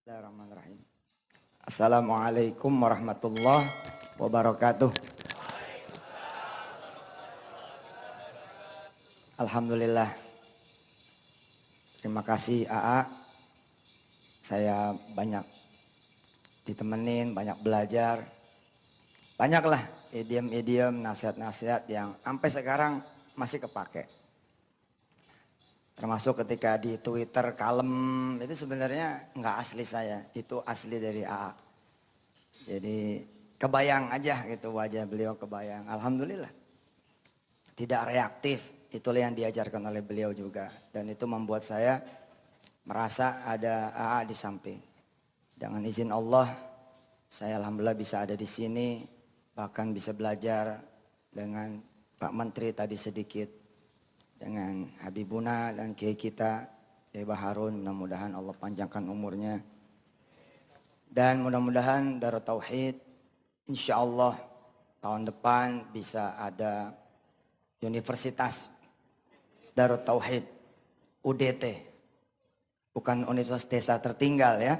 Bismillahirrahmanirrahim. Assalamualaikum warahmatullahi wabarakatuh. Alhamdulillah. Terima kasih AA. Saya banyak ditemenin, banyak belajar. Banyaklah idiom-idiom, nasihat-nasihat yang sampai sekarang masih kepake. Termasuk ketika di Twitter kalem, itu sebenarnya nggak asli saya, itu asli dari AA. Jadi kebayang aja gitu wajah beliau, kebayang. Alhamdulillah. Tidak reaktif, itulah yang diajarkan oleh beliau juga. Dan itu membuat saya merasa ada AA di samping. Dengan izin Allah, saya alhamdulillah bisa ada di sini, bahkan bisa belajar dengan Pak Menteri tadi sedikit, dengan Habibuna dan Kiai kita, Kiai Baharun. Mudah-mudahan Allah panjangkan umurnya. Dan mudah-mudahan Darut Tauhid insya Allah tahun depan bisa ada Universitas Darut Tauhid, UDT. Bukan Universitas Desa Tertinggal ya.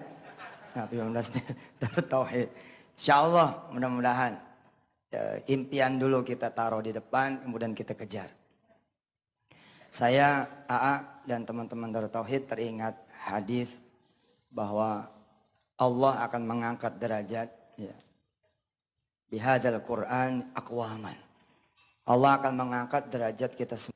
Tapi Universitas Darut Tauhid. Insya Allah mudah-mudahan impian dulu kita taruh di depan, kemudian kita kejar. Saya, AA dan teman-teman Darut Tauhid teringat hadis bahwa Allah akan mengangkat derajat ya, bihadzal Quran aqwaman. Allah akan mengangkat derajat kita semua.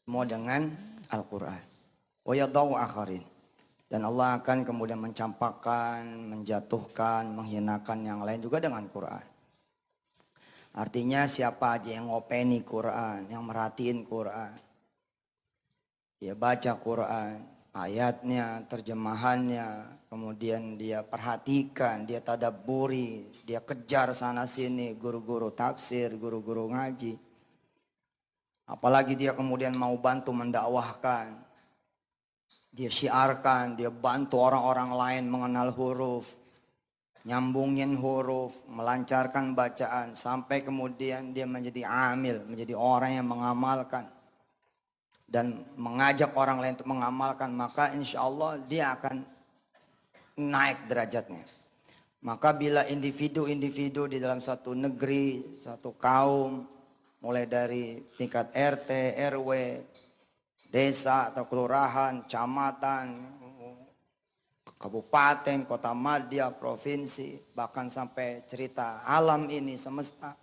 Dengan Al-Quran. Wa yadau akharin. Dan Allah akan kemudian mencampakkan, menjatuhkan, menghinakan yang lain juga dengan Quran. Artinya siapa aja yang ngopeni Quran, yang merhatiin Quran, dia baca Quran, ayatnya, terjemahannya, kemudian dia perhatikan, dia tadabburi, dia kejar sana sini, guru-guru tafsir, guru-guru ngaji. Apalagi dia kemudian mau bantu mendakwahkan, dia syiarkan, dia bantu orang-orang lain mengenal huruf, nyambungin huruf, melancarkan bacaan, sampai kemudian dia menjadi amil, menjadi orang yang mengamalkan dan mengajak orang lain untuk mengamalkan, maka insya Allah dia akan naik derajatnya. Maka bila individu-individu di dalam satu negeri, satu kaum, mulai dari tingkat RT, RW, desa atau kelurahan, kecamatan, kabupaten, kota madya, provinsi, bahkan sampai cerita alam ini, semesta.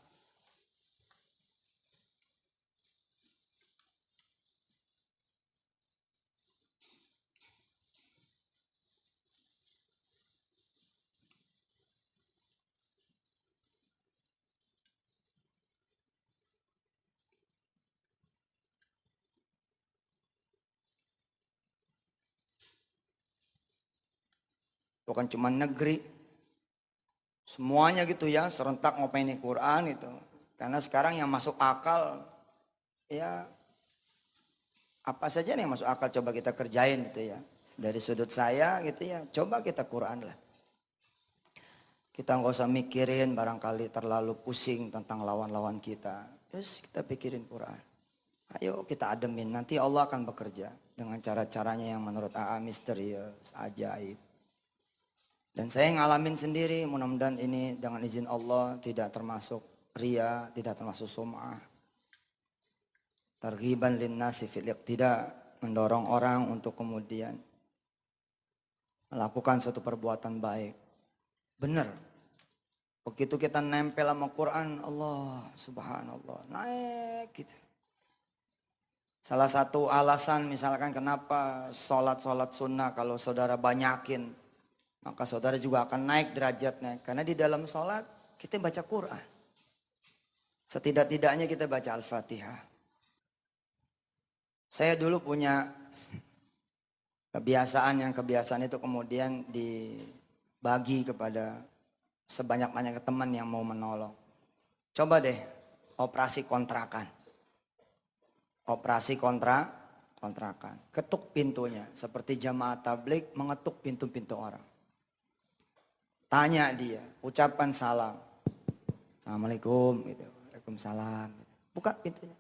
Bukan cuma negeri, semuanya gitu ya, serentak ngopeni Quran itu. Karena sekarang yang masuk akal, ya apa saja yang masuk akal coba kita kerjain gitu ya. Dari sudut saya gitu ya, coba kita Quran lah. Kita nggak usah mikirin barangkali terlalu pusing tentang lawan-lawan kita. Terus kita pikirin Quran. Ayo kita ademin, nanti Allah akan bekerja dengan cara-caranya yang menurut AA misterius, ajaib. Dan saya ngalamin sendiri, mudah-mudahan ini dengan izin Allah tidak termasuk ria, tidak termasuk sum'ah. Targhiban linnasi fil iqtida, mendorong orang untuk kemudian melakukan suatu perbuatan baik. Benar. Begitu kita nempel sama Quran, Allah subhanallah, naik gitu. Salah satu alasan misalkan kenapa sholat sunnah kalau saudara banyakin, maka saudara juga akan naik derajatnya. Karena di dalam sholat kita baca Quran. Setidak-tidaknya kita baca Al-Fatihah. Saya dulu punya kebiasaan itu kemudian bagi kepada sebanyak-banyaknya teman yang mau menolong. Coba deh operasi kontrakan. Operasi kontrakan. Ketuk pintunya seperti jamaah tabligh mengetuk pintu-pintu orang. Tanya dia, ucapkan salam. Assalamualaikum gitu. Waalaikumsalam. Buka pintunya.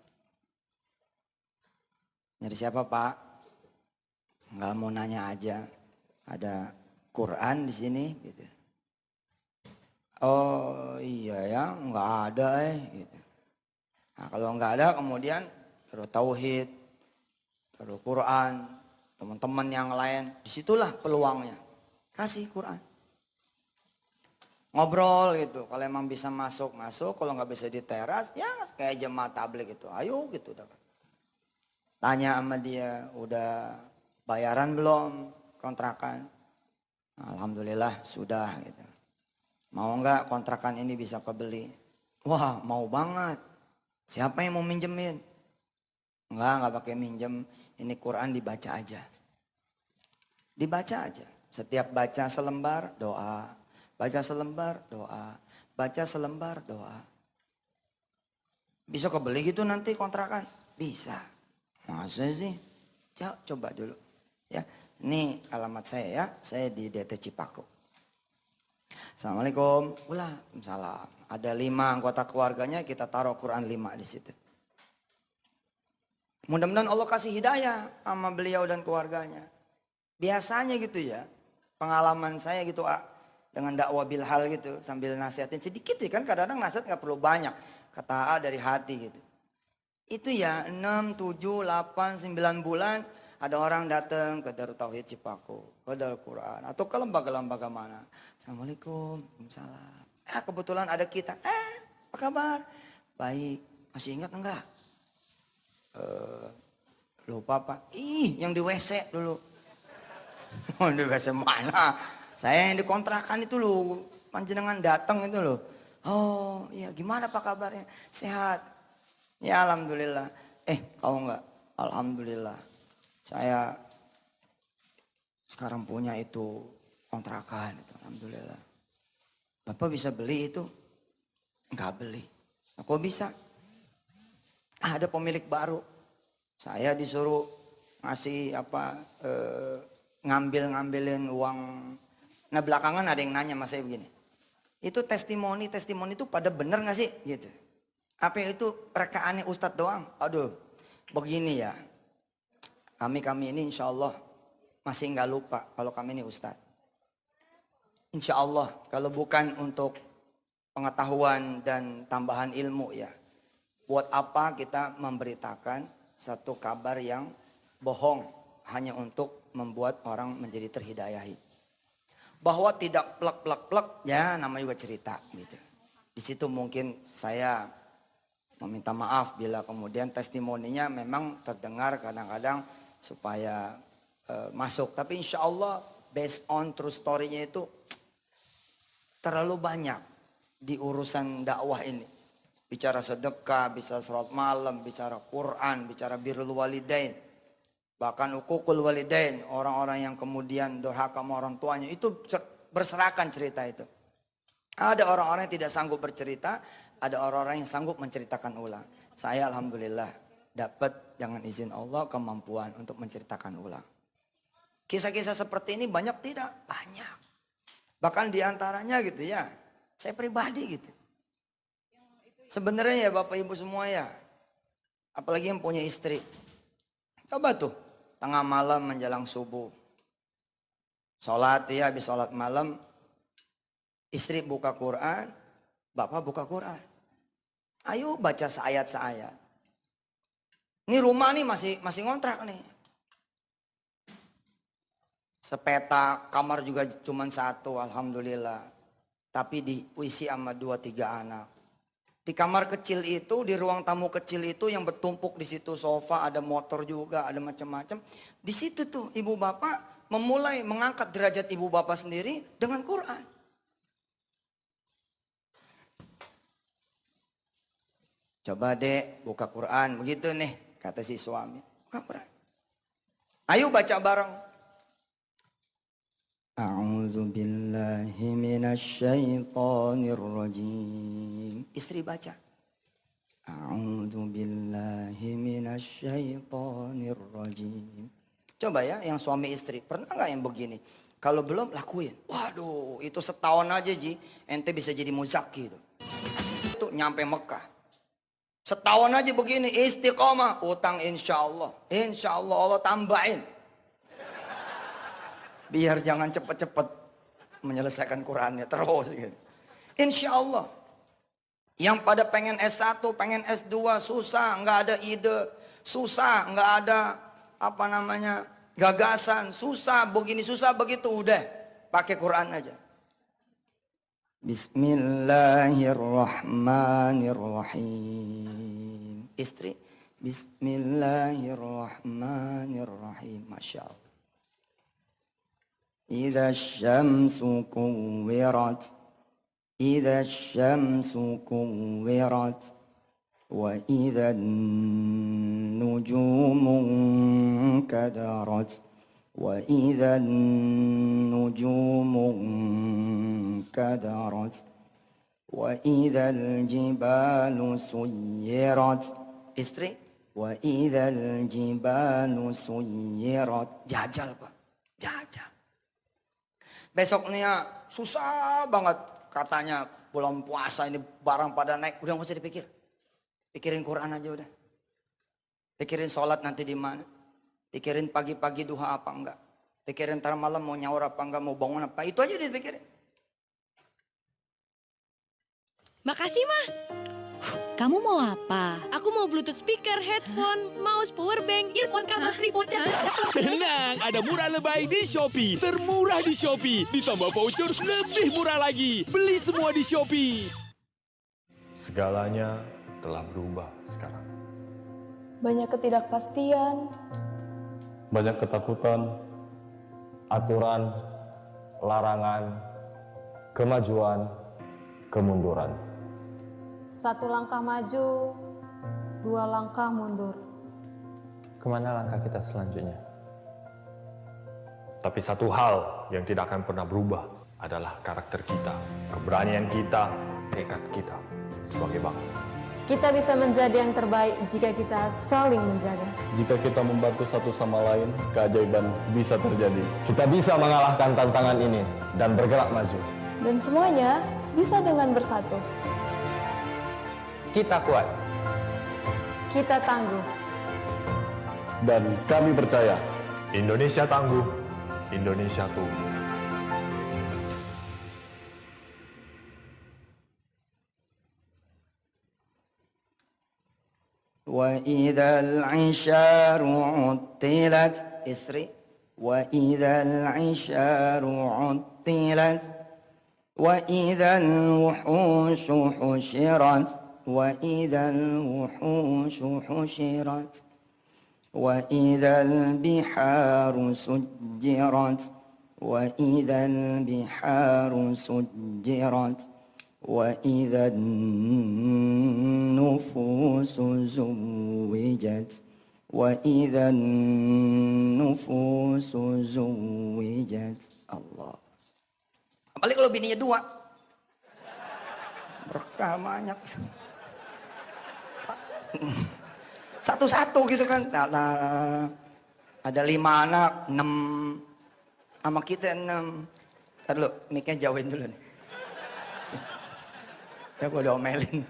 Nyari siapa, Pak? Enggak, mau nanya aja. Ada Quran di sini gitu. Oh iya ya, enggak ada gitu. Nah, kalau enggak ada kemudian taruh tauhid, taruh Quran, teman-teman yang lain, disitulah peluangnya. Kasih Quran. Ngobrol gitu, kalau emang bisa masuk, kalau nggak bisa di teras, ya kayak jemaah tabligh gitu, ayo gitu. Tanya sama dia, udah bayaran belum kontrakan? Alhamdulillah sudah gitu. Mau nggak kontrakan ini bisa kebeli? Wah mau banget. Siapa yang mau minjemin? Nggak pakai minjem, ini Quran dibaca aja. Dibaca aja, setiap baca selembar doa. Baca selembar doa, baca selembar doa. Bisa kebeli gitu nanti kontrakan? Bisa. Masa sih? Coba dulu. Ya, ini alamat saya ya. Saya di DT Cipaku. Assalamualaikum. Waalaikumsalam. Ada 5 anggota keluarganya, kita taruh Quran 5 di situ. Mudah-mudahan Allah kasih hidayah sama beliau dan keluarganya. Biasanya gitu ya. Pengalaman saya gitu, dengan dakwah bilhal gitu, sambil nasihatin sedikit sih kan, kadang-kadang nasihat gak perlu banyak. Kata dari hati gitu. Itu ya 6, 7, 8, 9 bulan ada orang datang ke Darut Tauhid Cipaku, ke Darul Quran, atau ke lembaga-lembaga mana. Assalamualaikum, waalaikumsalam. Kebetulan ada kita, apa kabar? Baik, masih ingat enggak? Lupa Pak, yang di WC dulu. Di WC mana? Saya yang dikontrakan itu loh, panjenengan datang itu loh. Oh iya, gimana Pak kabarnya? Sehat? Ya alhamdulillah. Kau enggak? Alhamdulillah. Saya sekarang punya itu kontrakan itu, alhamdulillah. Bapak bisa beli itu? Enggak beli. Nah, kok bisa? Ada pemilik baru. Saya disuruh ngasih ngambilin uang. Nah belakangan ada yang nanya sama saya begini. Itu testimoni itu pada bener gak sih? Gitu. Apa itu rekaannya Ustadz doang? Aduh, begini ya. Kami ini insya Allah masih gak lupa kalau kami ini Ustadz. Insya Allah kalau bukan untuk pengetahuan dan tambahan ilmu ya. Buat apa kita memberitakan satu kabar yang bohong hanya untuk membuat orang menjadi terhidayahi. Bahwa tidak plek ya namanya juga cerita gitu. Di situ mungkin saya meminta maaf bila kemudian testimoninya memang terdengar kadang-kadang supaya masuk. Tapi insya Allah based on true story-nya itu terlalu banyak di urusan dakwah ini. Bicara sedekah, bicara salat malam, bicara Quran, bicara birrul walidain. Bahkan ukukul walidain, orang-orang yang kemudian durhaka sama orang tuanya, itu berserakan cerita itu. Ada orang-orang yang tidak sanggup bercerita, ada orang-orang yang sanggup menceritakan ulang. Saya alhamdulillah dapat dengan izin Allah kemampuan untuk menceritakan ulang. Kisah-kisah seperti ini banyak tidak? Banyak. Bahkan diantaranya gitu ya, saya pribadi gitu. Sebenarnya ya Bapak Ibu semua ya, apalagi yang punya istri. Coba tuh, tengah malam menjelang subuh. Sholat ya, habis sholat malam. Istri buka Quran, Bapak buka Quran. Ayo baca seayat-seayat. Ini rumah nih masih ngontrak nih. Sepeta, kamar juga cuma 1, alhamdulillah. Tapi diisi sama 2-3 anak. Di kamar kecil itu, di ruang tamu kecil itu yang bertumpuk di situ sofa, ada motor juga, ada macam-macam. Di situ tuh ibu bapak memulai mengangkat derajat ibu bapak sendiri dengan Quran. Coba dek buka Quran, begitu nih kata si suami. Buka Quran. Ayo baca bareng. A'udzu billahi billahi minasyaitonir rajim. Istri baca. A'udzu billahi minasyaitonir rajim. Coba ya yang suami istri, pernah nggak yang begini? Kalau belum lakuin. Waduh, itu setahun aja Ji, ente bisa jadi muzaki itu. Itu nyampe Mekah. Setahun aja begini, istiqomah, utang insya Allah Allah tambahin. Biar jangan cepet-cepet menyelesaikan Qurannya terus gitu. Insya Allah. Yang pada pengen S1, pengen S2 susah, nggak ada ide, susah, nggak ada apa namanya gagasan, susah begini, susah begitu, udah pakai Quran aja. Bismillahirrahmanirrahim. Istri, Bismillahirrahmanirrahim. Masya Allah. Idza syamsu kuwirat. إذا الشمس كورت وإذا النجوم انكدرت وإذا النجوم انكدرت وإذا الجبال سيرت. Istri, وإذا الجبال سيرت. Jajal Pak, jajal. Besoknya susah banget. Katanya bulan puasa ini barang pada naik, udah nggak usah dipikir. Pikirin Quran aja udah. Pikirin sholat nanti di mana. Pikirin pagi-pagi duha apa enggak. Pikirin ntar malam mau nyaur apa enggak, mau bangun apa. Itu aja dipikirin. Makasih mah. Kamu mau apa? Aku mau Bluetooth speaker, headphone, mouse, powerbank, earphone, kabel, tripod, Tenang, ada murah lebay di Shopee. Termurah di Shopee. Ditambah voucher lebih murah lagi. Beli semua di Shopee. Segalanya telah berubah sekarang. Banyak ketidakpastian, Banyak ketakutan, aturan, larangan, kemajuan, kemunduran. satu langkah maju, dua langkah mundur. Kemana langkah kita selanjutnya? Tapi satu hal yang tidak akan pernah berubah adalah karakter kita, keberanian kita, tekad kita sebagai bangsa. Kita bisa menjadi yang terbaik jika kita saling menjaga. Jika kita membantu satu sama lain, keajaiban bisa terjadi. Kita bisa mengalahkan tantangan ini dan bergerak maju. Dan semuanya bisa dengan bersatu. Kita kuat. Kita tangguh. Dan kami percaya, Indonesia tangguh, Indonesia tumbuh. وإذا العشار عطلت. Istri, وإذا العشار عطلت وإذا الوحوش حشرت وإذا الوحوش حشرت وإذا البحار سجرت وإذا البحار سجرت وإذا النفوس زوجت وإذا النفوس زوجت. Allah. Apalagi kalau bininya dua. Berkah banyak. Satu-satu gitu kan. Nah, ada 5 anak, 6 sama kita 6. Ntar dulu, mic-nya jauhin dulu nih. Ya gue udah omelin.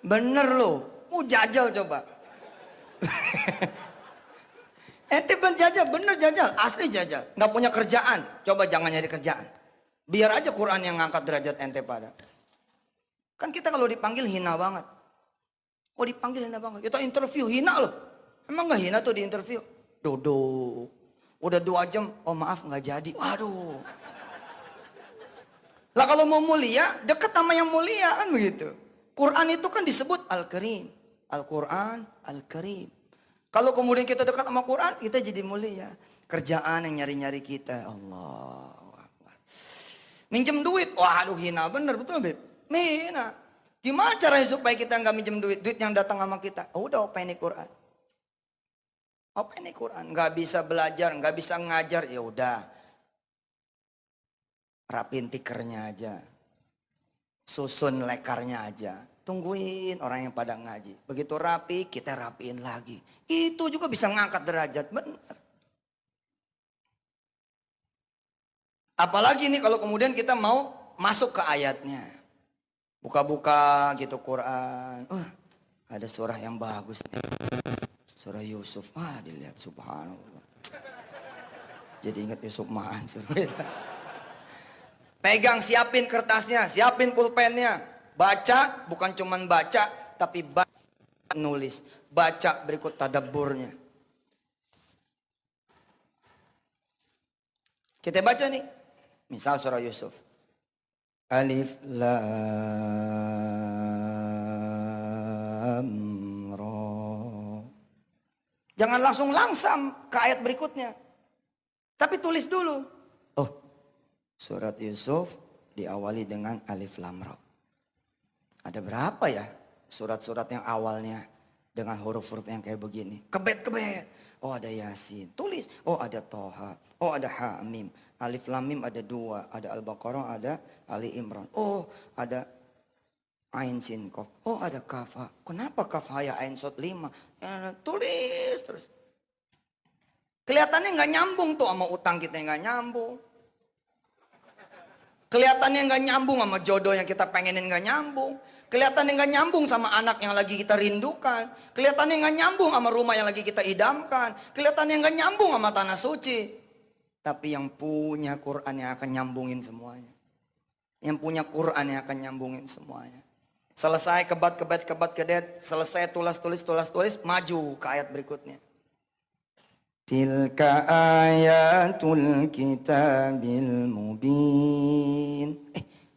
Bener loh, mau jajal coba. Ente jajal, bener jajal, asli jajal. Nggak punya kerjaan, coba jangan nyari kerjaan. Biar aja Quran yang ngangkat derajat ente pada. Kan kita kalau dipanggil hina banget. Oh dipanggil hina banget, kita interview hina loh. Emang nggak hina tuh di interview? Duduk, udah 2 jam, oh maaf nggak jadi. Waduh. Lah kalau mau mulia, deket sama yang mulia kan begitu. Quran itu kan disebut Al-Karim. Al-Quran, Al-Karim. Kalau kemudian kita dekat sama Quran, kita jadi mulia. Kerjaan yang nyari-nyari kita. Allah. Minjem duit. Waduh hina bener, betul Beb? Hina. Gimana caranya supaya kita nggak minjem duit? Duit yang datang sama kita. Oh, udah openi Quran. Openi Quran. Nggak bisa belajar, nggak bisa ngajar. Ya udah. Rapiin tikernya aja. Susun lekarnya aja. Tungguin orang yang pada ngaji. Begitu rapi, kita rapiin lagi. Itu juga bisa ngangkat derajat, benar. Apalagi nih kalau kemudian kita mau masuk ke ayatnya. Buka-buka gitu Quran. Ada surah yang bagus nih. Surah Yusuf. Dilihat subhanallah. Jadi ingat Yusuf Mansur. Pegang, siapin kertasnya, siapin pulpennya. Baca, bukan cuman baca, tapi nulis. Baca berikut tadabburnya. Kita baca nih. Misal surah Yusuf. Alif lam ra. Jangan langsung langsam ke ayat berikutnya. Tapi tulis dulu. Surat Yusuf diawali dengan alif lam ra. Ada berapa ya surat-surat yang awalnya dengan huruf-huruf yang kayak begini? Kebet-kebet. Ada Yasin. Tulis. Ada Toha. Ada Hamim. Alif lam mim ada 2. Ada Al-Baqarah, ada Ali Imran. Ada Ain Sin Qaf. Ada Kaf Ha. Kenapa Kaf Ha ya Ain Sod 5? Tulis terus. Kelihatannya nggak nyambung tuh sama utang kita yang nggak nyambung. Kelihatannya nggak nyambung sama jodoh yang kita pengenin nggak nyambung. Kelihatannya nggak nyambung sama anak yang lagi kita rindukan. Kelihatannya nggak nyambung sama rumah yang lagi kita idamkan. Kelihatannya nggak nyambung sama tanah suci. Tapi yang punya Quran yang akan nyambungin semuanya. Yang punya Quran yang akan nyambungin semuanya. Selesai kebat kedet. Selesai tulis, maju ke ayat berikutnya. Tilka ayatul kitabil mubin.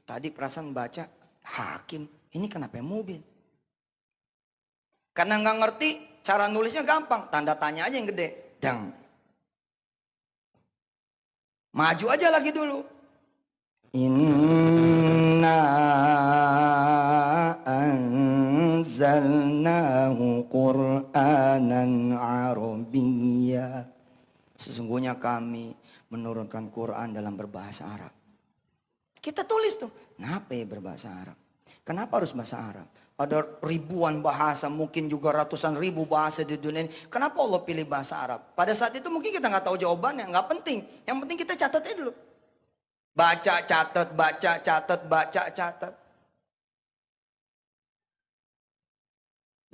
Tadi perasaan baca Hakim. Ini kenapa mubin? Karena nggak ngerti cara nulisnya gampang. Tanda tanya aja yang gede. Dang. Maju aja lagi dulu. Inna anzalnahu Qur'anan Arabiyya. Sesungguhnya kami menurunkan Quran dalam berbahasa Arab. Kita tulis tuh. Kenapa ya berbahasa Arab? Kenapa harus bahasa Arab? Ada ribuan bahasa, mungkin juga ratusan ribu bahasa di dunia ini. Kenapa Allah pilih bahasa Arab? Pada saat itu mungkin kita nggak tahu jawabannya, nggak penting. Yang penting kita catat aja dulu. Baca, catat, baca, catat, baca, catat.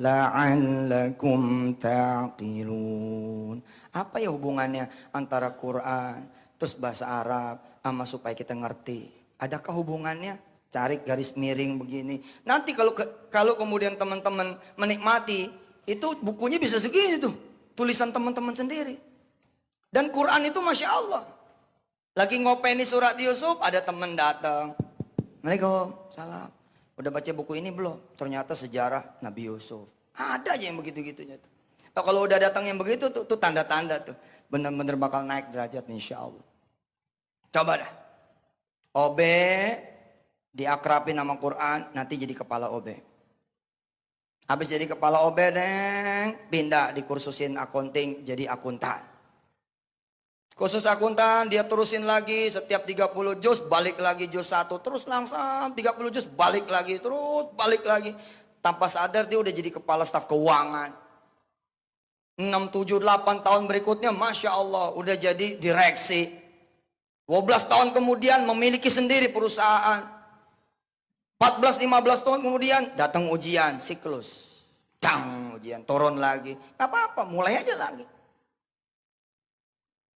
La'allakum ta'qilun. Apa ya hubungannya antara Quran terus bahasa Arab sama supaya kita ngerti? Adakah hubungannya? Cari garis miring begini. Nanti kalau kemudian teman-teman menikmati, itu bukunya bisa segini tuh. Tulisan teman-teman sendiri. Dan Quran itu Masya Allah. Lagi ngopeni surat Yusuf, ada teman datang. Assalamualaikum, salam. Udah baca buku ini belum? Ternyata sejarah Nabi Yusuf. Ada aja yang begitu-gitunya tuh. Atau kalau udah datang yang begitu tuh tanda-tanda tuh. Bener-bener bakal naik derajat insya Allah. Coba dah. OB diakrapin nama Quran, nanti jadi kepala OB. Habis jadi kepala OB, pindah dikursusin akunting jadi akuntan. Khusus akuntan dia terusin lagi setiap 30 juz balik lagi juz 1, terus langsung 30 juz balik lagi, terus balik lagi. Tanpa sadar dia udah jadi kepala staf keuangan. 6, 7, 8 tahun berikutnya Masya Allah udah jadi direksi. 12 tahun kemudian memiliki sendiri perusahaan. 14-15 tahun kemudian datang ujian siklus. Ujian turun lagi. Gak apa-apa, mulai aja lagi.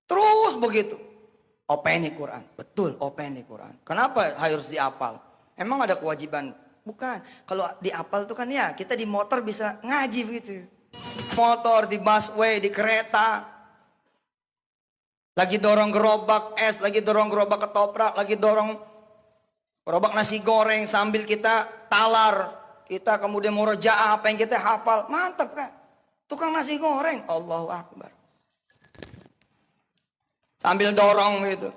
Terus begitu. Openi Quran. Betul, openi Quran. Kenapa harus dihafal? Emang ada kewajiban? Bukan. Kalau dihafal itu kan ya kita di motor bisa ngaji begitu. Motor, di busway, di kereta. Lagi dorong gerobak es, lagi dorong gerobak ketoprak, lagi dorong gerobak nasi goreng sambil kita talar. Kita kemudian murojaah apa yang kita hafal. Mantap kan? Tukang nasi goreng. Allahu Akbar. Sambil dorong gitu.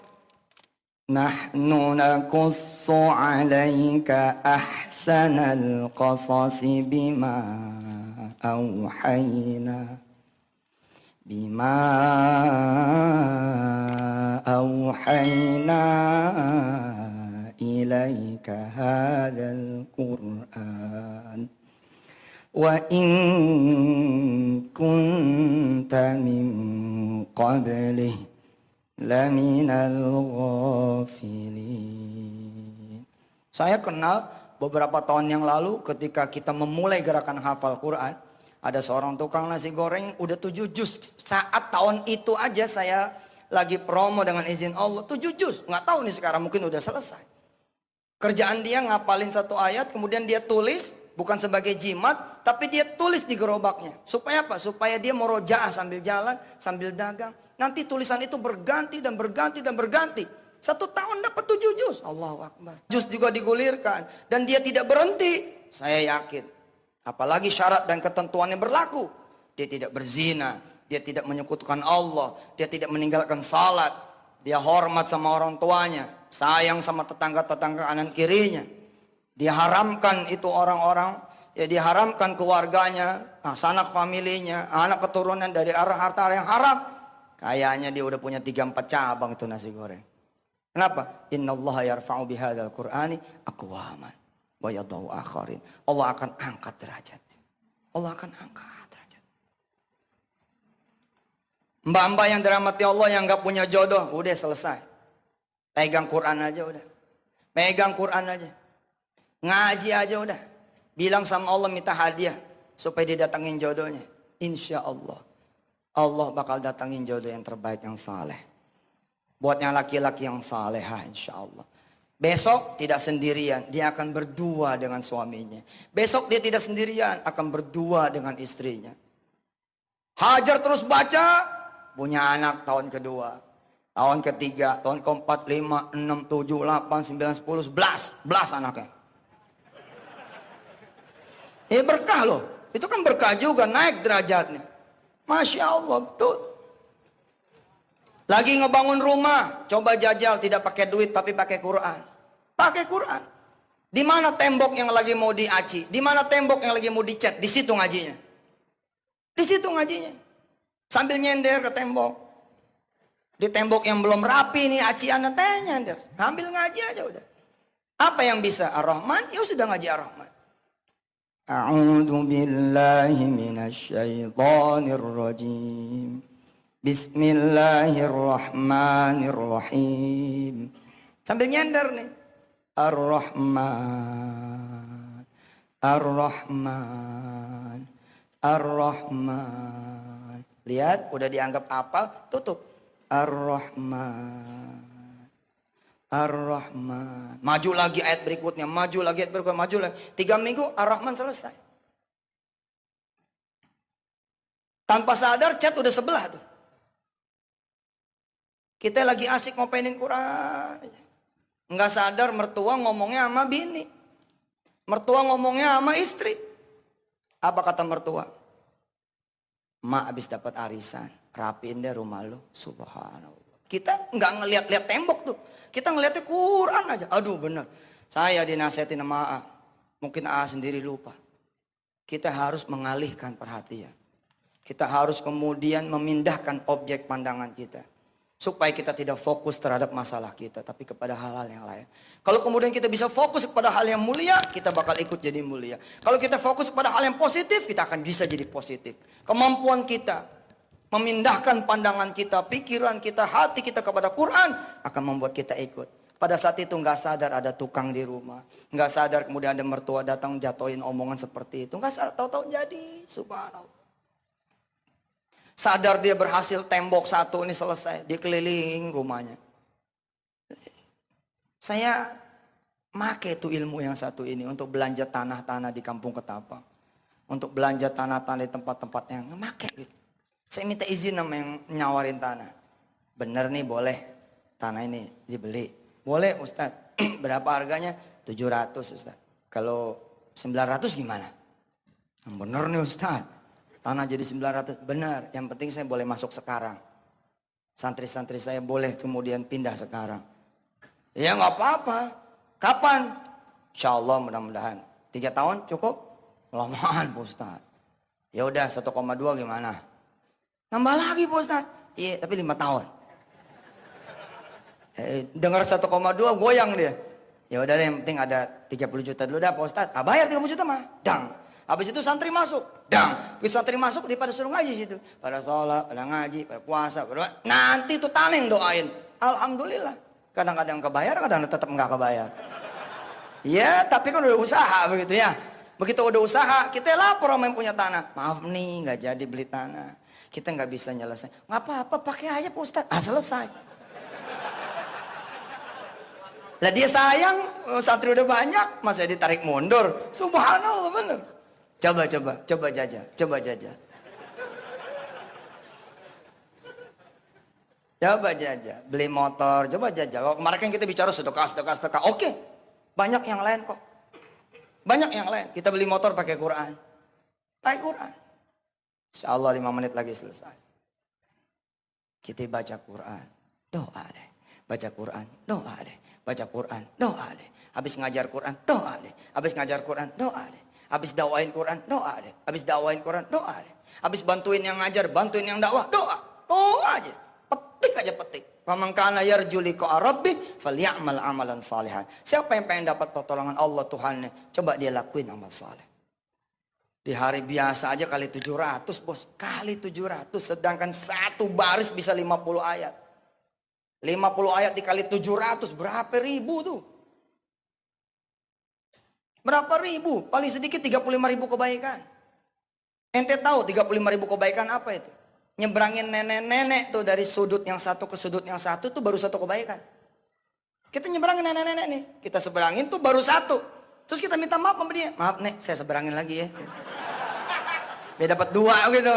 Nahnu nakussu alaika ahsanal qasasi bima awhayna bima auhayna ilaika hadzal Qur'an wa in kunta min qablihi laminal ghafilin. Saya kenal beberapa tahun yang lalu ketika kita memulai gerakan hafal Quran, ada seorang tukang nasi goreng udah 7 juz. Saat tahun itu aja saya lagi promo dengan izin Allah 7 juz. Nggak tahu nih sekarang mungkin udah selesai. Kerjaan dia ngapalin 1 ayat, kemudian dia tulis, bukan sebagai jimat, tapi dia tulis di gerobaknya. Supaya apa? Supaya dia murojaah sambil jalan, sambil dagang. Nanti tulisan itu berganti dan berganti dan berganti. 1 tahun dapat 7 juz. Allahu Akbar. Juz juga digulirkan. Dan dia tidak berhenti. Saya yakin. Apalagi syarat dan ketentuannya berlaku. Dia tidak berzina. Dia tidak menyekutukan Allah. Dia tidak meninggalkan salat. Dia hormat sama orang tuanya. Sayang sama tetangga-tetangga kanan kirinya. Dia haramkan itu orang-orang. Ya diharamkan keluarganya. Sanak familinya. Anak keturunan dari arah harta yang haram. Kayaknya dia udah punya 3-4 cabang itu nasi goreng. Kenapa? Innallaha yarfa'u bihadzal Qur'ani aqwaman wa yadau akharin. Allah akan angkat derajatnya. Allah akan angkat derajat. Mbak-mbak yang dirahmati Allah yang gak punya jodoh, udah selesai. Pegang Quran aja udah. Pegang Quran aja. Ngaji aja udah. Bilang sama Allah minta hadiah supaya didatangin jodohnya. Insya Allah. Allah bakal datangin jodoh yang terbaik, yang saleh. Buat yang laki-laki yang salehah insya Allah. Besok tidak sendirian, dia akan berdua dengan suaminya. Besok dia tidak sendirian, akan berdua dengan istrinya. Hajar terus baca, punya anak tahun kedua, tahun ketiga, tahun keempat, 5, 6, 7, 8, 9, 10, 11 anaknya. Berkah loh, itu kan berkah juga, naik derajatnya. Masya Allah, betul. Lagi ngebangun rumah, coba jajal tidak pakai duit tapi pakai Quran. Pakai Quran. Di mana tembok yang lagi mau diaci? Di mana tembok yang lagi mau dicat? Di situ ngajinya. Di situ ngajinya. Sambil nyender ke tembok. Di tembok yang belum rapi nih aciannya nyender. Ambil ngaji aja udah. Apa yang bisa? Ar-Rahman, ya sudah ngaji Ar-Rahman. A'udzu billahi minasyaitonir rajim. Bismillahirrahmanirrahim. Sambil nyender nih. Ar-Rahman, Ar-Rahman, Ar-Rahman. Lihat, udah dianggap hafal, tutup. Ar-Rahman, Ar-Rahman. Maju lagi ayat berikutnya, maju lagi ayat berikutnya, maju lagi. 3 minggu Ar-Rahman selesai. Tanpa sadar chat udah sebelah tuh. Kita lagi asik ngopenin Quran. Enggak sadar mertua ngomongnya sama bini. Mertua ngomongnya sama istri. Apa kata mertua? Mak habis dapat arisan, rapiin deh rumah lo. Subhanallah. Kita nggak ngeliat-liat tembok tuh. Kita ngeliatnya Quran aja. Aduh bener. Saya dinasihatin sama A. Mungkin A sendiri lupa. Kita harus mengalihkan perhatian. Kita harus kemudian memindahkan objek pandangan kita. Supaya kita tidak fokus terhadap masalah kita. Tapi kepada hal-hal yang lain. Kalau kemudian kita bisa fokus kepada hal yang mulia. Kita bakal ikut jadi mulia. Kalau kita fokus kepada hal yang positif. Kita akan bisa jadi positif. Kemampuan kita memindahkan pandangan kita, pikiran kita, hati kita kepada Quran akan membuat kita ikut. Pada saat itu nggak sadar ada tukang di rumah, nggak sadar kemudian ada mertua datang jatuhin omongan seperti itu, nggak sadar tahu-tahu jadi, subhanallah. Sadar dia berhasil tembok satu ini selesai, dia keliling rumahnya. Saya make tuh ilmu yang satu ini untuk belanja tanah-tanah di Kampung Ketapang, untuk belanja tanah-tanah di tempat-tempat yang make gitu. Saya minta izin sama yang nyawarin tanah. Bener nih boleh tanah ini dibeli. Boleh Ustadz. Berapa harganya? 700 Ustadz. Kalau 900 gimana? Bener nih Ustadz. Tanah jadi 900. Bener. Yang penting saya boleh masuk sekarang. Santri-santri saya boleh kemudian pindah sekarang. Ya nggak apa-apa. Kapan? Insya Allah mudah-mudahan. 3 tahun cukup? Lamaan Ustadz. Ya udah 1,2 gimana? Nambah lagi Pak Ustadz. Iya, tapi 5 tahun. Dengar 1,2 goyang dia. Ya udah deh, yang penting ada 30 juta dulu dah Pak Ustadz. Bayar 30 juta mah. Dang. Habis itu santri masuk. Dang. Habis santri masuk dia pada suruh ngaji situ. Pada sholat, pada ngaji, pada puasa. Nanti tuh taneng doain. Alhamdulillah. Kadang-kadang kebayar, kadang tetap enggak kebayar. Ya, tapi kan udah usaha begitu ya. Begitu udah usaha, kita lapor sama yang punya tanah. Maaf nih, nggak jadi beli tanah. Kita nggak bisa nyelesain. Nggak apa-apa, pakai aja Pak Ustadz. Selesai. Lah dia sayang, santri udah banyak, masa ditarik mundur. Subhanallah bener. Coba jajah. Coba jajah, beli motor, coba jajah. Kalau kemarin kan kita bicara sedekah. Oke, banyak yang lain kok. Banyak yang lain. Kita beli motor pakai Quran. Pakai Quran. Insya Allah 5 menit lagi selesai. Kita baca Quran, doa deh. Baca Quran, doa deh. Baca Quran, doa deh. Habis ngajar Quran, doa deh. Habis ngajar Quran, doa deh. Habis dakwain Quran, doa deh. Habis dakwain Quran, doa deh. Habis bantuin yang ngajar, bantuin yang dakwah, doa. Doa aja. Petik aja petik. Faman kana yarju liqa'a rabbih falyamal amalan salihan. Siapa yang pengen dapat pertolongan Allah Tuhannya, coba dia lakuin amal saleh. Di hari biasa aja kali 700 bos. Kali 700 sedangkan satu baris bisa 50 ayat. 50 ayat dikali 700 berapa ribu tuh? Berapa ribu? Paling sedikit 35.000 kebaikan. Ente tahu 35.000 kebaikan apa itu? Nyebrangin nenek-nenek tuh dari sudut yang satu ke sudut yang satu tuh baru satu kebaikan. Kita nyebrangin nenek-nenek nih. Kita seberangin tuh baru satu. Terus kita minta maaf sama dia. Maaf nek, saya seberangin lagi ya. Dia dapat 2 gitu.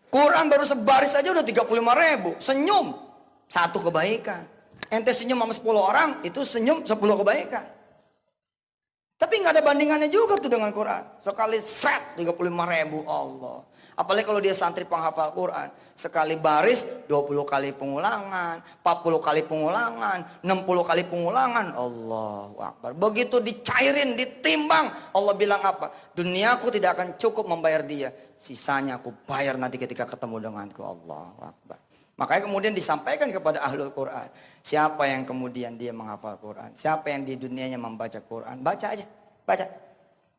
Quran baru sebaris aja udah 35.000. Senyum, 1 kebaikan. Ente senyum sama 10 orang, itu senyum 10 kebaikan. Tapi nggak ada bandingannya juga tuh dengan Quran. Sekali set 35.000 Allah. Apalagi kalau dia santri penghafal Quran. Sekali baris 20 kali pengulangan, 40 kali pengulangan, 60 kali pengulangan. Allahu Akbar. Begitu dicairin, ditimbang. Allah bilang apa? Duniaku tidak akan cukup membayar dia. Sisanya aku bayar nanti ketika ketemu denganku. Allahu Akbar. Makanya kemudian disampaikan kepada ahlul Quran. Siapa yang kemudian dia menghafal Quran. Siapa yang di dunianya membaca Quran. Baca aja. Baca.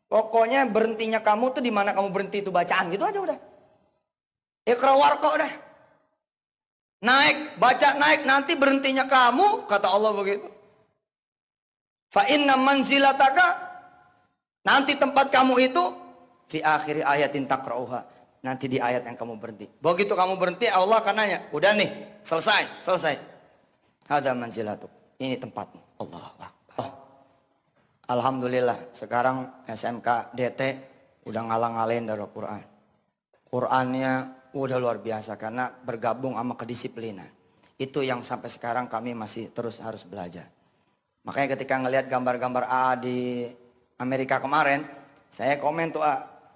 Pokoknya berhentinya kamu tuh di mana kamu berhenti itu bacaan. Gitu aja udah. Iqra warqa udah. Naik. Baca naik. Nanti berhentinya kamu. Kata Allah begitu. Fa inna manzilataka. Nanti tempat kamu itu. Fi akhiri ayatin takra'uha. Nanti di ayat yang kamu berhenti. Begitu kamu berhenti Allah akan nanya. Udah nih. Selesai. Hadza manzilatuk. Ini tempatmu. Allahu Akbar. Alhamdulillah. Sekarang SMK DT. Udah ngalang-ngalain dari Quran. Qurannya udah luar biasa. Karena bergabung sama kedisiplinan. Itu yang sampai sekarang kami masih terus harus belajar. Makanya ketika ngelihat gambar-gambar A di Amerika kemarin. Saya komen tuh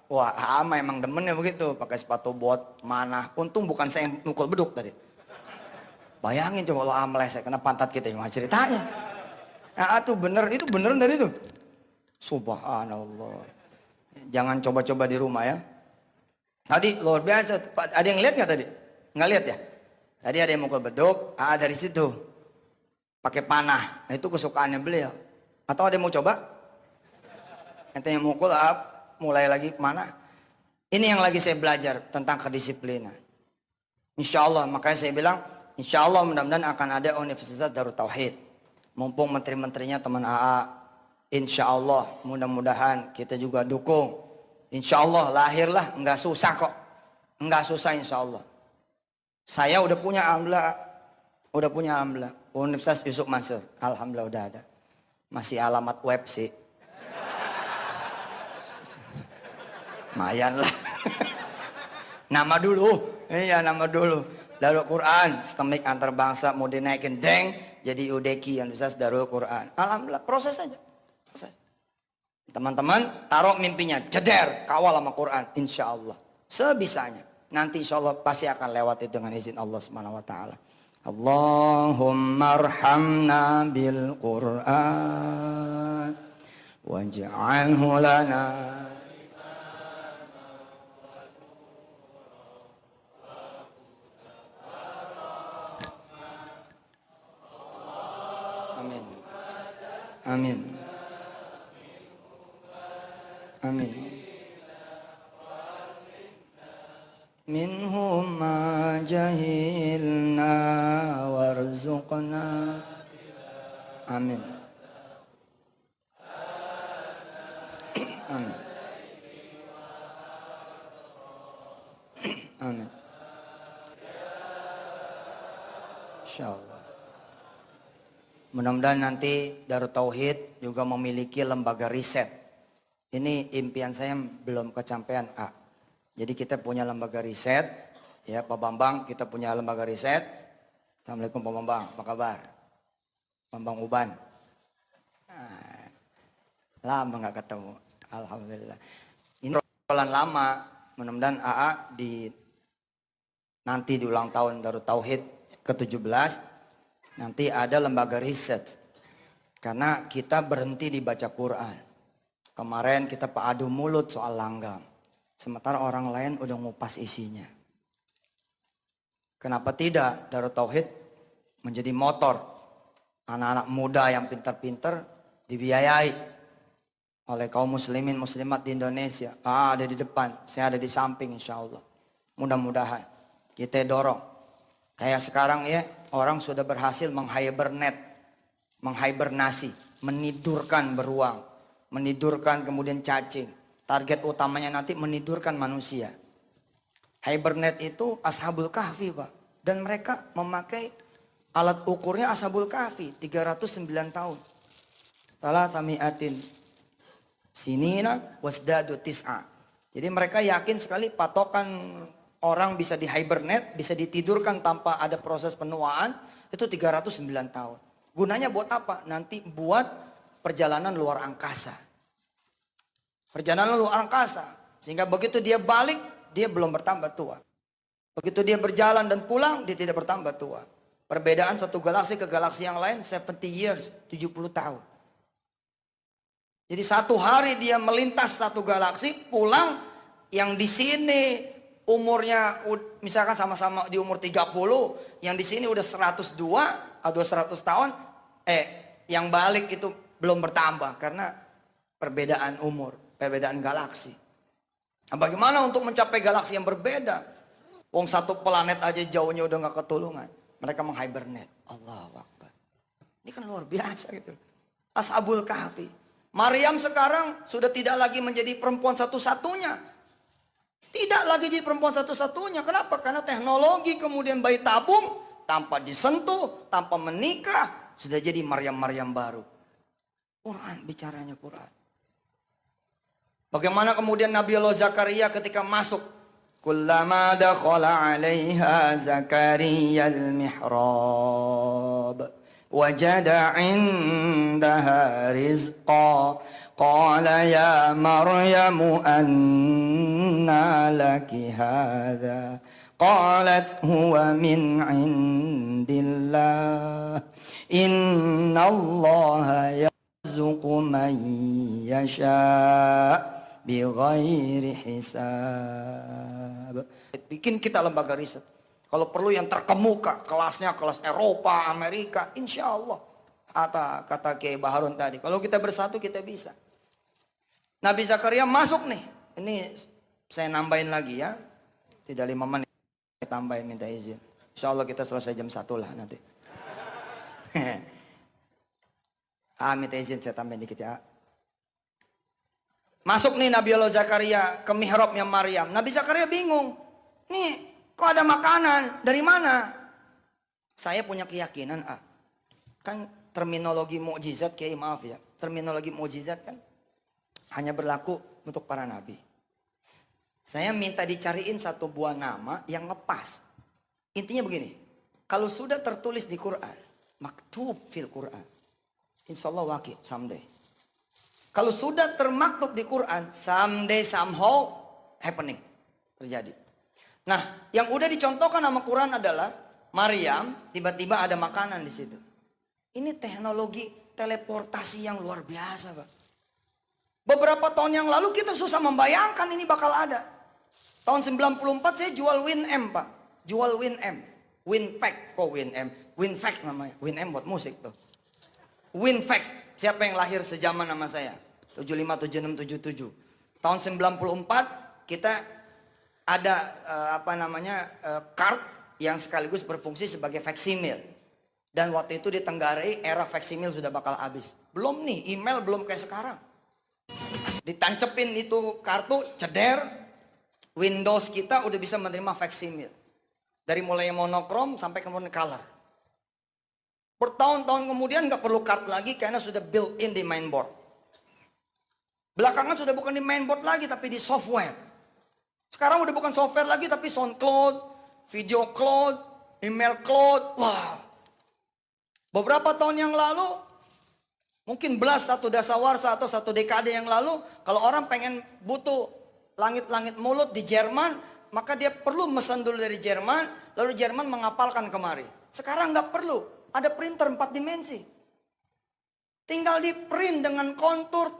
wah ama emang demennya begitu. Pakai sepatu bot mana. Untung bukan saya yang mukul beduk tadi. Bayangin coba kalau meleset kena pantat kita. Gimana ceritanya. Tuh bener. Itu beneran dari itu. Subhanallah. Jangan coba-coba di rumah ya. Tadi luar biasa. Ada yang lihat nggak tadi? Nggak lihat ya? Tadi ada yang mukul beduk. Dari situ. Pakai panah. Nah, itu kesukaannya beliau. Atau ada yang mau coba? Ente yang mukul mulai lagi kemana? Ini yang lagi saya belajar tentang kedisiplinan. Insya Allah, makanya saya bilang, insya Allah mudah-mudahan akan ada Universitas Darut Tauhid. Mumpung menteri-menterinya teman AA, insya Allah mudah-mudahan kita juga dukung. Insya Allah lahirlah, nggak susah kok. Nggak susah insya Allah. Saya udah punya alhamdulillah. Universitas Yusuf Mansur, alhamdulillah udah ada. Masih alamat web sih. Lumayan lah. Nama dulu. Iya nama dulu. Darul Quran. Sistemik antar bangsa mau dinaikin deng. Jadi UDK Universitas Darul Quran. Alhamdulillah proses aja. Proses. Teman-teman taruh mimpinya. Jeder. Kawal sama Quran. Insya Allah. Sebisanya. Nanti insya Allah pasti akan lewat itu dengan izin Allah Subhanahu Wa Taala. Allahumma arhamna bil Quran. Waj'alhu lana Amin. Amin. Amin. Minhum ma jahilna warzuqna. Amin. Amin. Amin. Insyaallah. Mudah-mudahan nanti Darut Tauhid juga memiliki lembaga riset. Ini impian saya belum kecapean, A. Jadi kita punya lembaga riset, ya Pak Bambang, kita punya lembaga riset. Assalamualaikum Pak Bambang, apa kabar? Bambang Uban. Nah, lama nggak ketemu, alhamdulillah. Ini obrolan lama, mudah-mudahan AA nanti di ulang tahun Darut Tauhid ke-17 nanti ada lembaga riset. Karena kita berhenti di baca Quran. Kemarin kita adu mulut soal langgam. Sementara orang lain udah ngupas isinya. Kenapa tidak Darut Tauhid menjadi motor anak-anak muda yang pintar-pintar dibiayai oleh kaum muslimin muslimat di Indonesia. Ada di depan, saya ada di samping insya Allah. Mudah-mudahan kita dorong. Kayak sekarang ya, orang sudah berhasil menghibernasi, menidurkan beruang, menidurkan kemudian cacing. Target utamanya nanti menidurkan manusia. Hibernate itu Ashabul Kahfi, Pak. Dan mereka memakai alat ukurnya Ashabul Kahfi, 309 tahun. Salah tamiatin sinina wasdadu tis'a. Jadi mereka yakin sekali patokan orang bisa di hibernate, bisa ditidurkan tanpa ada proses penuaan, itu 309 tahun. Gunanya buat apa? Nanti buat perjalanan luar angkasa. Perjalanan luar angkasa. Sehingga begitu dia balik, dia belum bertambah tua. Begitu dia berjalan dan pulang, dia tidak bertambah tua. Perbedaan satu galaksi ke galaksi yang lain, 70 years, 70 tahun. Jadi satu hari dia melintas satu galaksi, pulang, yang di sini umurnya misalkan sama-sama di umur 30, yang di sini udah 102 atau 100 tahun, yang balik itu belum bertambah karena perbedaan umur, perbedaan galaksi. Nah, bagaimana untuk mencapai galaksi yang berbeda? Wong satu planet aja jauhnya udah nggak ketulungan. Mereka menghibernate. Allahu Akbar. Ini kan luar biasa gitu. Ashabul Kahfi. Maryam sekarang sudah tidak lagi menjadi perempuan satu-satunya. Tidak lagi jadi perempuan satu-satunya. Kenapa? Karena teknologi kemudian bayi tabung tanpa disentuh, tanpa menikah, sudah jadi Maryam-Maryam baru. Quran, bicaranya Quran. Bagaimana kemudian Nabi Allah Zakaria ketika masuk. Kullama dakhala 'alaiha Zakaria al-mihrab. Wajada 'indaha rizqa. Qala ya Maryamu anna laki hadha. Qalat huwa min 'indillah. Inna Allah yarzuqu man yasha' bighairi hisab. Bikin kita lembaga riset. Kalau perlu yang terkemuka, kelasnya kelas Eropa, Amerika, insya Allah. Kata Kiai Baharun tadi, kalau kita bersatu kita bisa. Nabi Zakaria masuk nih. Ini saya nambahin lagi ya. Tidak 5 menit, tambahin minta izin. Insya Allah kita selesai jam 1 lah nanti. Minta izin saya tambahin dikit ya. Masuk nih Nabi Allah Zakaria ke mihrabnya Maryam. Nabi Zakaria bingung. Nih, kok ada makanan? Dari mana? Saya punya keyakinan, kan terminologi mukjizat, Kiai maaf ya. Terminologi mukjizat kan hanya berlaku untuk para nabi. Saya minta dicariin satu buah nama yang ngepas. Intinya begini. Kalau sudah tertulis di Quran, maktub fil Quran. Insyaallah waqi someday. Kalau sudah termaktub di Quran, someday somehow happening, terjadi. Nah, yang udah dicontohkan sama Quran adalah Maryam tiba-tiba ada makanan di situ. Ini teknologi teleportasi yang luar biasa, Pak. Beberapa tahun yang lalu kita susah membayangkan ini bakal ada. Tahun 94 saya jual WinM, Pak. Jual WinM. WinPack kok WinM. WinFact namanya. WinM buat musik tuh. Winfax. Siapa yang lahir sejaman sama saya? 75, 76, 77. Tahun 94 kita ada card yang sekaligus berfungsi sebagai faksimil. Dan waktu itu di Tenggarai era faksimil sudah bakal habis. Belum nih, email belum kayak sekarang. Ditancepin itu kartu, ceder, Windows kita udah bisa menerima faksimil. Dari mulai monokrom sampai kemudian color. Bertahun-tahun kemudian nggak perlu card lagi karena sudah built in di mainboard. Belakangan sudah bukan di mainboard lagi tapi di software. Sekarang udah bukan software lagi tapi sound cloud, video cloud, email cloud. Wah. Beberapa tahun yang lalu, mungkin satu dasawarsa atau satu dekade yang lalu, kalau orang pengen butuh langit-langit mulut di Jerman, maka dia perlu mesin dulu dari Jerman, lalu Jerman mengapalkan kemari. Sekarang nggak perlu, ada printer 4 dimensi. Tinggal di print dengan kontur.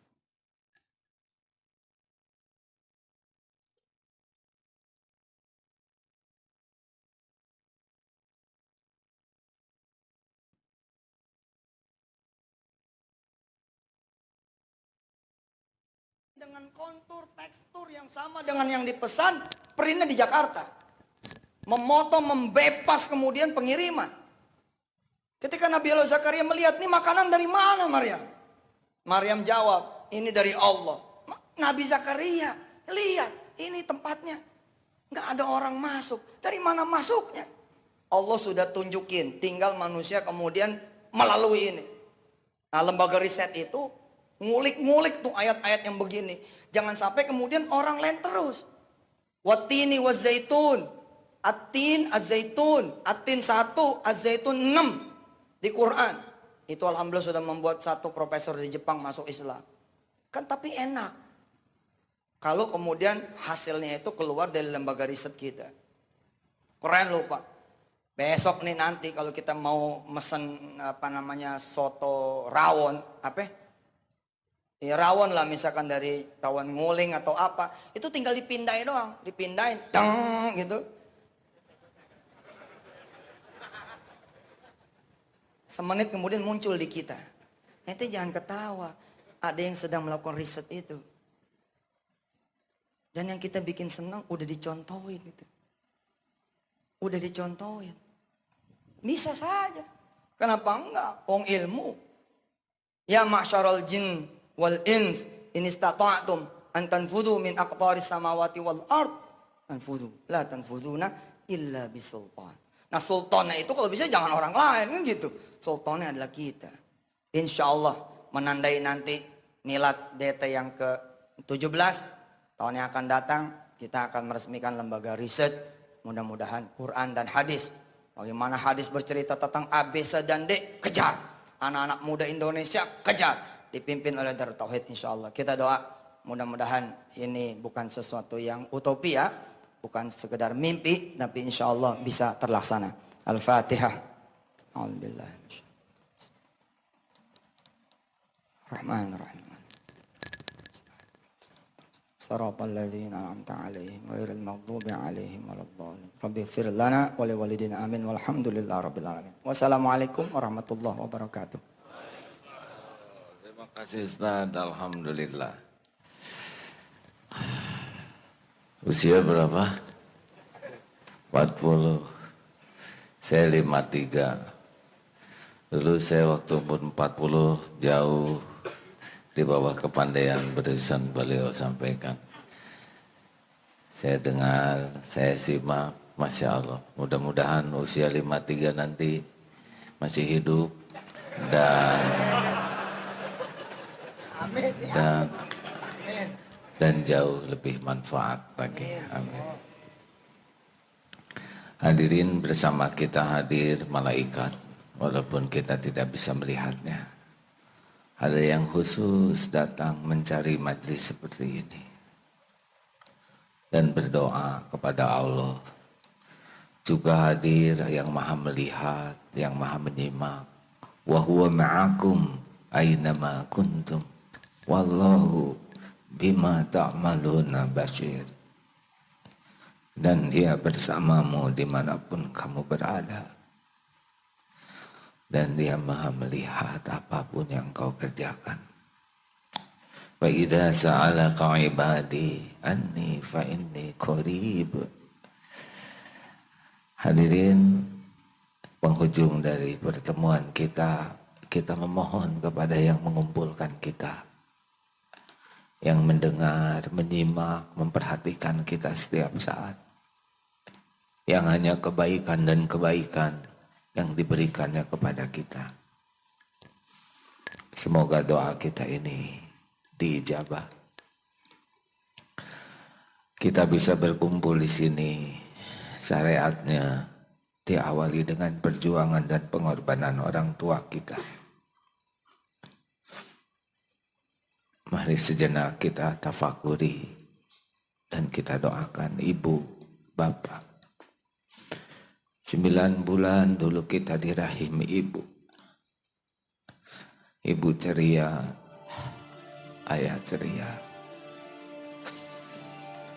Dengan kontur, tekstur yang sama dengan yang dipesan, printnya di Jakarta. Memotong, membebas kemudian pengiriman. Ketika Nabi Allah Zakaria melihat, ini makanan dari mana Maryam? Maryam jawab, ini dari Allah. Nabi Zakaria, lihat, ini tempatnya. Nggak ada orang masuk. Dari mana masuknya? Allah sudah tunjukin, tinggal manusia kemudian melalui ini. Nah, lembaga riset itu ngulik-ngulik tuh ayat-ayat yang begini. Jangan sampai kemudian orang lain terus. Watini wazaitun. Atin, azaitun. Atin 1, azaitun 6 di Quran. Itu alhamdulillah sudah membuat satu profesor di Jepang masuk Islam. Kan tapi enak. Kalau kemudian hasilnya itu keluar dari lembaga riset kita. Keren loh Pak. Besok nih nanti kalau kita mau mesen soto rawon, ya rawon lah misalkan dari rawon nguling atau apa. Itu tinggal dipindahin doang. Dipindahin. Dang gitu. Semenit kemudian muncul di kita. Nanti jangan ketawa. Ada yang sedang melakukan riset itu. Dan yang kita bikin senang udah dicontohin gitu. Udah dicontohin. Bisa saja. Kenapa enggak? Wong ilmu. Ya ma'syarul jin wal ins in istata'tum an tanfudhu min aqtaris samawati wal ard tanfudhu la tanfuduna illa bisultan. Nah sultannya itu kalau bisa jangan orang lain kan gitu. Sultannya adalah kita. Insya Allah menandai nanti milad DT yang ke-17 tahun yang akan datang kita akan meresmikan lembaga riset. Mudah-mudahan Quran dan hadis. Bagaimana hadis bercerita tentang A, B, C dan D, kejar. Anak-anak muda Indonesia kejar. Dipimpin oleh Darut Tauhid insya Allah. Kita doa mudah-mudahan ini bukan sesuatu yang utopia, bukan sekedar mimpi, tapi insya Allah bisa terlaksana. Al-Fatihah. Alhamdulillah. Rahman-Rahim. Siratal ladzina an'amta 'alaihim ghairil maghdubi 'alaihim waladdallin. Rabbi ighfir lana wa liwalidina amin walhamdulillahi rabbil alamin. Wassalamualaikum warahmatullahi wabarakatuh. Terima kasih Ustaz, alhamdulillah. Usia berapa? 40. Saya 53. Dulu saya waktu umur 40 jauh di bawah kepandaian barisan beliau sampaikan. Saya dengar, saya simak, Masya Allah. Mudah-mudahan usia 53 nanti masih hidup dan jauh lebih manfaat lagi. Amin. Hadirin, bersama kita hadir malaikat, walaupun kita tidak bisa melihatnya. Ada yang khusus datang mencari majlis seperti ini dan berdoa kepada Allah. Juga hadir yang maha melihat, yang maha menyimak. Wa huwa ma'akum aynama kuntum wallahu bima ta'maluna basyir. Dan dia bersamamu dimanapun kamu berada. dan Dia Maha melihat apapun yang kau kerjakan. Wa idza sa'alaka 'ibadi anni fa inni qarib. Hadirin, penghujung dari pertemuan kita memohon kepada yang mengumpulkan kita, yang mendengar, menyimak, memperhatikan kita setiap saat, yang hanya kebaikan dan kebaikan yang diberikannya kepada kita. Semoga doa kita ini diijabah. Kita bisa berkumpul di sini, syariatnya diawali dengan perjuangan dan pengorbanan orang tua kita. Mari sejenak kita tafakuri dan kita doakan ibu, bapak. 9 bulan dulu kita di rahim ibu. Ibu ceria, ayah ceria.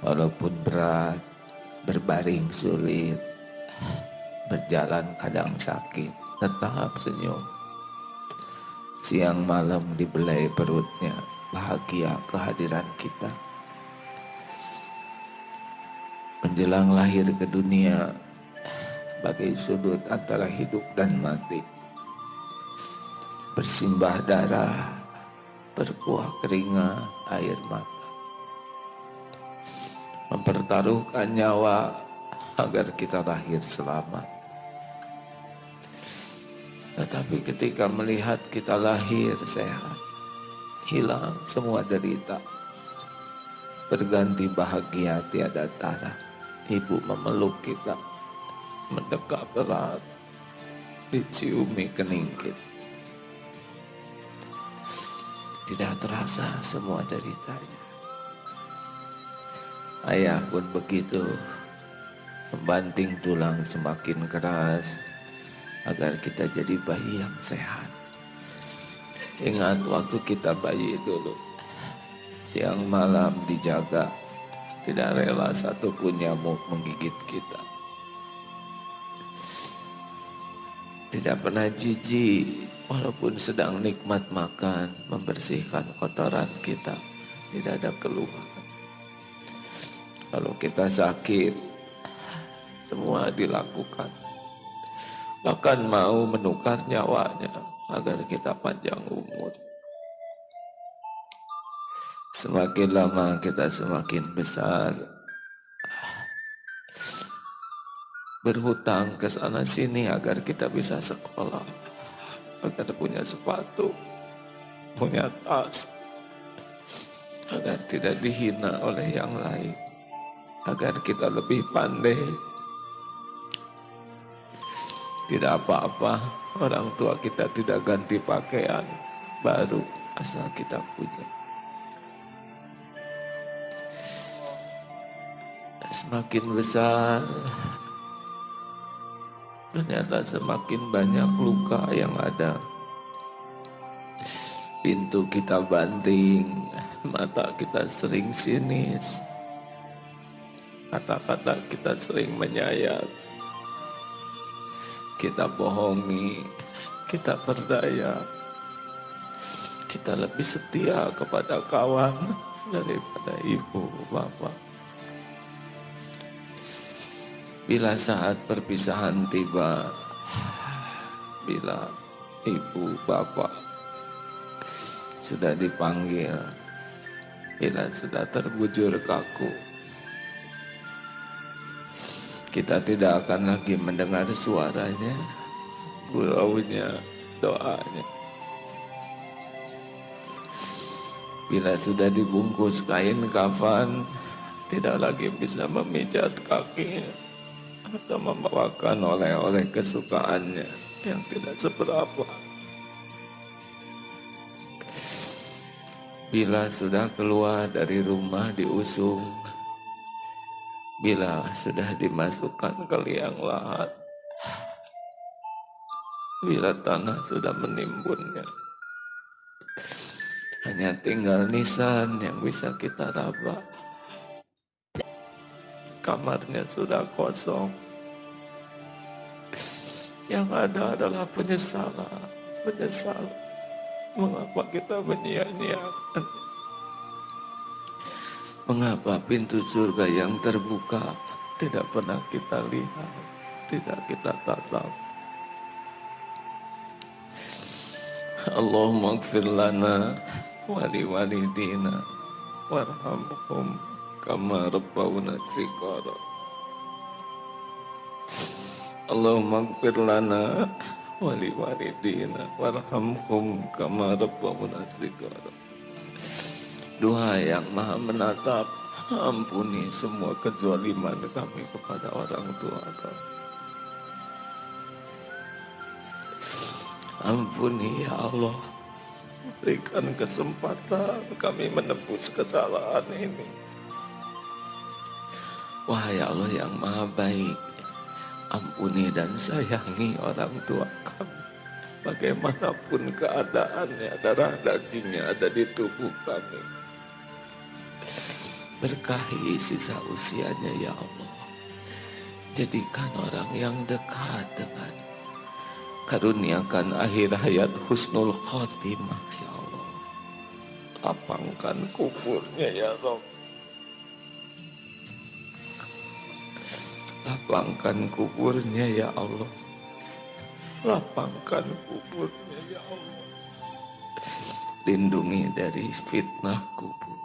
Walaupun berat, berbaring sulit, berjalan kadang sakit, tetap senyum. Siang malam dibelai perutnya, bahagia kehadiran kita. Menjelang lahir ke dunia, bagai sudut antara hidup dan mati, bersimbah darah, berkuah keringat, air mata, mempertaruhkan nyawa agar kita lahir selamat. Tetapi ketika melihat kita lahir sehat, hilang semua derita, berganti bahagia tiada tara. Ibu memeluk kita, mendekat erat, diciumi kening kita. Tidak terasa semua deritanya. Ayah pun begitu, membanting tulang semakin keras agar kita jadi bayi yang sehat. Ingat waktu kita bayi dulu, siang malam dijaga, tidak rela satupun nyamuk menggigit kita. Tidak pernah jijik walaupun sedang nikmat makan, membersihkan kotoran kita, tidak ada keluhan. Kalau kita sakit, semua dilakukan. Bahkan mau menukar nyawanya agar kita panjang umur. Semakin lama kita semakin besar, berhutang ke sana sini agar kita bisa sekolah, agar punya sepatu, punya tas, agar tidak dihina oleh yang lain, agar kita lebih pandai. Tidak apa-apa, orang tua kita tidak ganti pakaian baru asal kita punya. Semakin besar, ternyata semakin banyak luka yang ada. Pintu kita banting, mata kita sering sinis, kata-kata kita sering menyayat. Kita bohongi, kita berdaya, kita lebih setia kepada kawan daripada ibu bapak. Bila saat perpisahan tiba, bila ibu bapak sudah dipanggil, bila sudah terbujur kaku, kita tidak akan lagi mendengar suaranya, guraunya, doanya. Bila sudah dibungkus kain kafan, tidak lagi bisa memijat kakinya atau membawakan oleh-oleh kesukaannya yang tidak seberapa. Bila sudah keluar dari rumah diusung, bila sudah dimasukkan ke liang lahat, bila tanah sudah menimbunnya, hanya tinggal nisan yang bisa kita raba. Kamarnya sudah kosong, Yang ada adalah penyesalan. Mengapa kita menyia-nyiakan? Mengapa pintu surga yang terbuka tidak pernah kita lihat, tidak kita tatap? Allahumma ighfir lana wa liwalidina warhamhum kama rabbawna shighara. Allahumma ighfir lana wa liwalidina warhamhum kama rabbawna shighara. Doa yang maha menatap, ampuni semua kezaliman kami kepada orang tua kami. Ampuni ya Allah, berikan kesempatan kami menebus kesalahan ini. Wahai Allah yang maha baik, ampuni dan sayangi orang tua kami. Bagaimanapun keadaannya, darah dagingnya ada di tubuh kami. Berkahi sisa usianya ya Allah. Jadikan orang yang dekat dengan. Karuniakan akhir hayat husnul khotimah ya Allah. Lapangkan kuburnya ya Rabb. Lapangkan kuburnya ya Allah. Lapangkan kuburnya ya Allah. Lindungi dari fitnah kubur.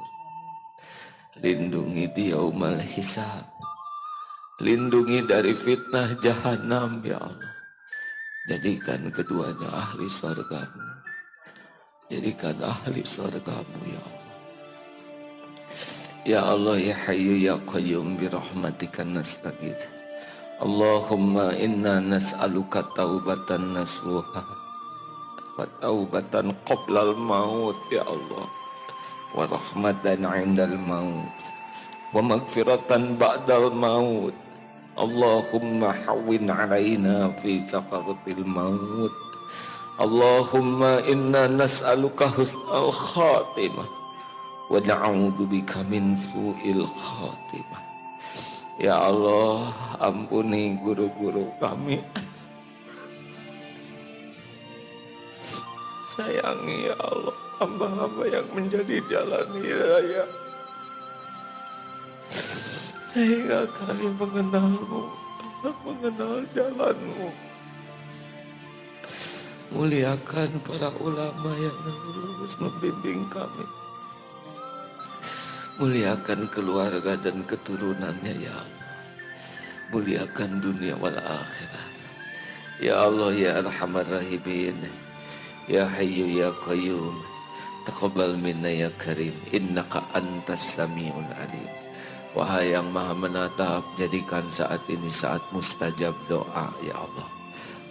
Lindungi di yaumal hisab. Lindungi dari fitnah jahanam ya Allah. Jadikan keduanya ahli surgamu. Jadikan ahli surgamu ya Allah. Ya Allah ya Hayyu ya Qayyum bi rahmatika nastaghits. Allahumma inna nas'aluka taubatan nasuha wa taubatan qoblal maut ya Allah. Wa rahmatan 'indal maut wa maghfiratan ba'dal maut. Allahumma hawwin 'alaina fi sakaratil maut. Allahumma inna nas'aluka husnal khatimah wa na'udzubika min su'il khatimah. Ya Allah, ampuni guru-guru kami. Sayangi ya Allah hamba-hamba yang menjadi jalan hidayah, sehingga kami mengenalmu, mengenal jalanmu. Muliakan para ulama yang lurus membimbing kami. Muliakan keluarga dan keturunannya ya Allah. Muliakan dunia wal akhirat. Ya Allah ya Arhamar Rahimin. Ya Hayyu ya Qayyum. Taqabbal minna ya Karim. Innaka antas sami'ul alim. Wahai yang maha menatap, jadikan saat ini saat mustajab doa ya Allah.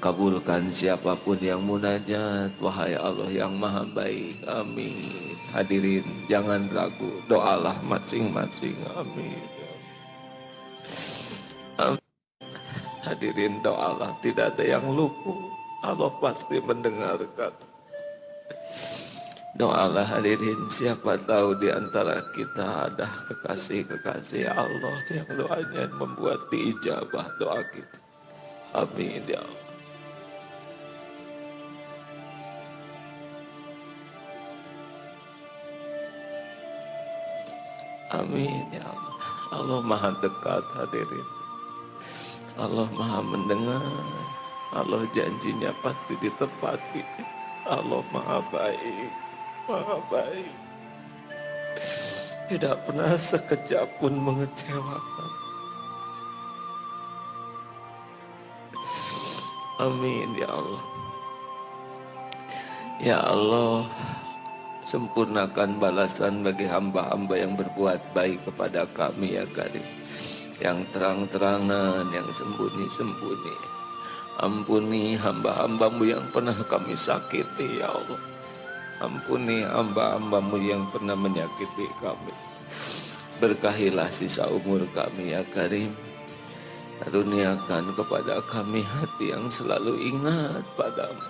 Kabulkan siapapun yang munajat, wahai Allah yang maha baik, amin. Hadirin jangan ragu, doalah masing-masing, amin. Amin. Hadirin doalah, tidak ada yang luput, Allah pasti mendengarkan. Doalah hadirin, siapa tahu di antara kita ada kekasih-kekasih Allah yang doanya membuat diijabah doa kita. Amin ya Allah. Amin ya Allah. Allah maha dekat hadirin. Allah maha mendengar. Allah janjinya pasti ditepati. Allah maha baik. Maha baik. Tidak pernah sekejap pun mengecewakan. Amin ya Allah. Ya Allah, sempurnakan balasan bagi hamba-hamba yang berbuat baik kepada kami ya Karim. Yang terang-terangan, yang sembunyi-sembunyi. Ampuni hamba-hambamu yang pernah kami sakiti ya Allah. Ampuni hamba-hambamu yang pernah menyakiti kami. Berkahilah sisa umur kami ya Karim. Karuniakan kepada kami hati yang selalu ingat padamu.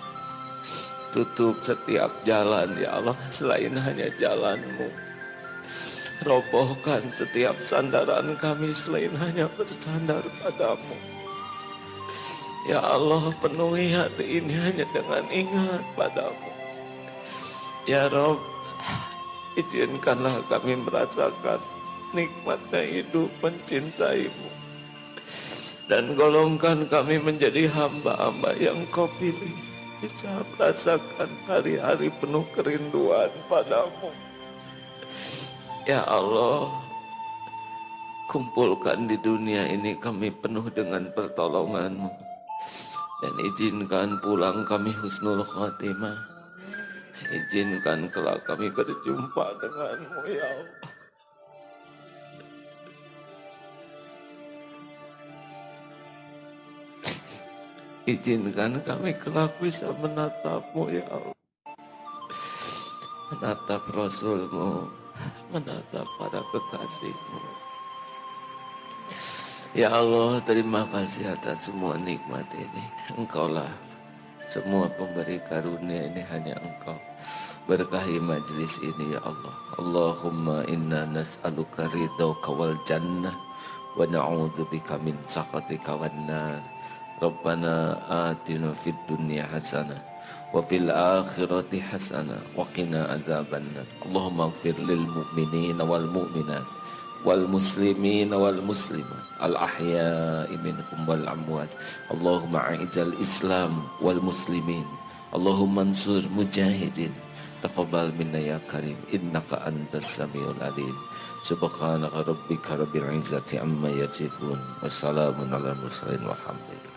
Tutup setiap jalan ya Allah selain hanya jalan-Mu. Robohkan setiap sandaran kami selain hanya bersandar padamu. Ya Allah, penuhi hati ini hanya dengan ingat padamu. Ya Rob, izinkanlah kami merasakan nikmatnya hidup mencintaimu. Dan golongkan kami menjadi hamba-hamba yang kau pilih. Bisa merasakan hari-hari penuh kerinduan padamu. Ya Allah, kumpulkan di dunia ini kami penuh dengan pertolonganmu. Dan izinkan pulang kami husnul khotimah. Izinkan kelak kami berjumpa denganmu ya Allah. Izinkan kami kelak bisa menatapmu ya Allah. Menatap Rasulmu, menatap para kekasihmu. Ya Allah, terima kasih atas semua nikmat ini. Engkaulah semua pemberi karunia ini, hanya Engkau. Berkahi majlis ini ya Allah. Allahumma inna nas'aluka ridhaka wal jannah wa na'udzubika min sakhatika wan nar. Rabbana atina fid dunya hasanah wa fil akhirati hasanah wa qina adzabannar. Allahumma ighfir lil mu'minina wal mu'minat wal muslimina wal muslimat al ahya'i minhum wal amwat. Allahumma a'izal Islam wal muslimin. Allahumma ansur mujahidin. Taqabbal minna ya karim innaka antas samiul alim. Subhanaka rabbika rabbil izzati amma yasifun. Wassalamun ala mursalin walhamdulillah.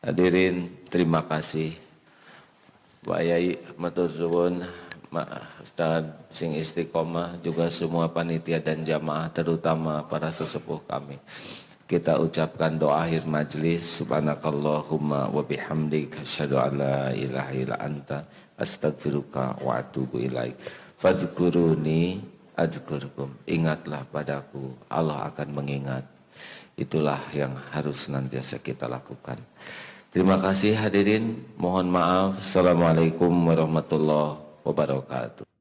Hadirin, terima kasih Pak Yai, matur suwun, Ustaz sing istiqomah, juga semua panitia dan jamaah, terutama para sesepuh kami. Kita ucapkan doa akhir majlis. Subhanakallahumma wa bihamdika asyhadu an la ilaha illa anta astaghfiruka wa atubu ilaik. Fadhkuruni adzkurkum. Ingatlah padaku, Allah akan mengingat. Itulah yang harus senantiasa kita lakukan. Terima kasih hadirin, mohon maaf. Assalamualaikum warahmatullahi wabarakatuh.